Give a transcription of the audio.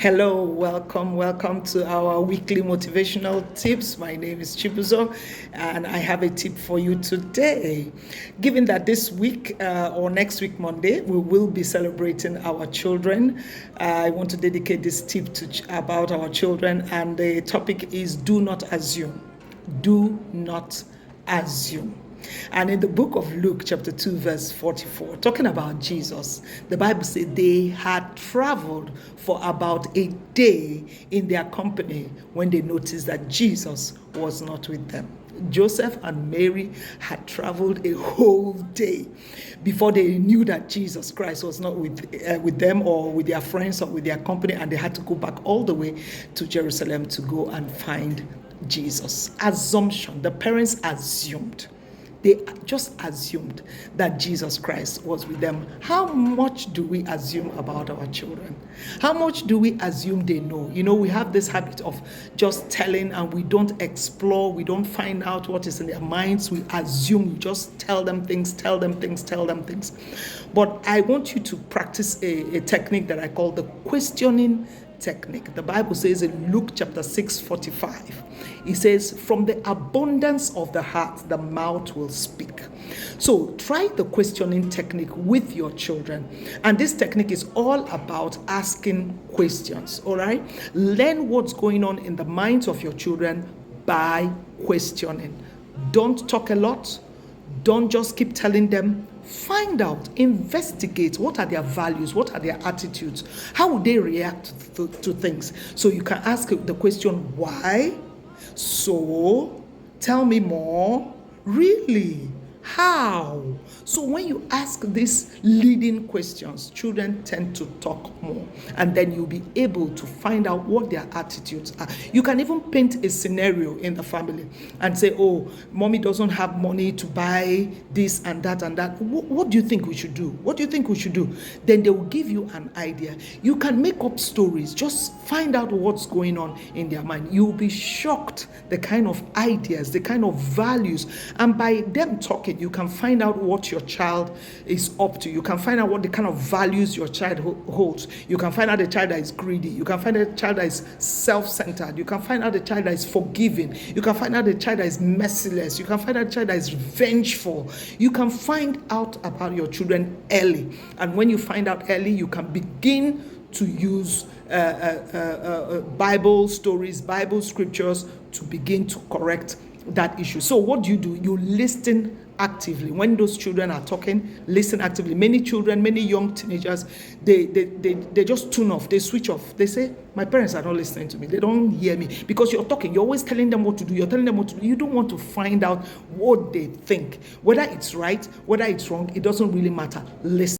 Hello, welcome to our weekly motivational tips. My name is Chibuzo, and I have a tip for you today. Given that this week or next week, Monday, we will be celebrating our children, I want to dedicate this tip about our children, and the topic is do not assume. Do not assume. And in the book of Luke, chapter 2, verse 44, talking about Jesus, the Bible says they had traveled for about a day in their company when they noticed that Jesus was not with them. Joseph and Mary had traveled a whole day before they knew that Jesus Christ was not with them or with their friends or with their company, and they had to go back all the way to Jerusalem to go and find Jesus. Assumption. The parents assumed. They just assumed that Jesus Christ was with them. How much do we assume about our children? How much do we assume they know? You know, we have this habit of just telling, and we don't explore, we don't find out what is in their minds. We assume, we just tell them things. But I want you to practice a technique that I call the questioning technique. The Bible says in Luke chapter 6:45, it says, from the abundance of the heart, the mouth will speak. So try the questioning technique with your children. And this technique is all about asking questions, all right? Learn what's going on in the minds of your children by questioning. Don't talk a lot. Don't just keep telling them. Find out, investigate what are their values, what are their attitudes, how would they react to things. So you can ask the question, why? So, tell me more. Really? How? So when you ask these leading questions, children tend to talk more, and then you'll be able to find out what their attitudes are. You can even paint a scenario in the family and say, oh, mommy doesn't have money to buy this and that and that. What do you think we should do? What do you think we should do? Then they will give you an idea. You can make up stories. Just find out what's going on in their mind. You'll be shocked the kind of ideas, the kind of values, and by them talking, you can find out what your child is up to. You can find out what the kind of values your child holds. You can find out a child that is greedy. You can find out a child that is self-centered. You can find out a child that is forgiving. You can find out a child that is merciless. You can find out a child that is vengeful. You can find out about your children early. And when you find out early, you can begin to use Bible stories, Bible scriptures to begin to correct that issue. So what do? You listen actively. When those children are talking, listen actively. Many children, many young teenagers, they just tune off, they switch off. They say, my parents are not listening to me. They don't hear me. Because you're talking, you're always telling them what to do. You're telling them what to do. You don't want to find out what they think. Whether it's right, whether it's wrong, it doesn't really matter. Listen.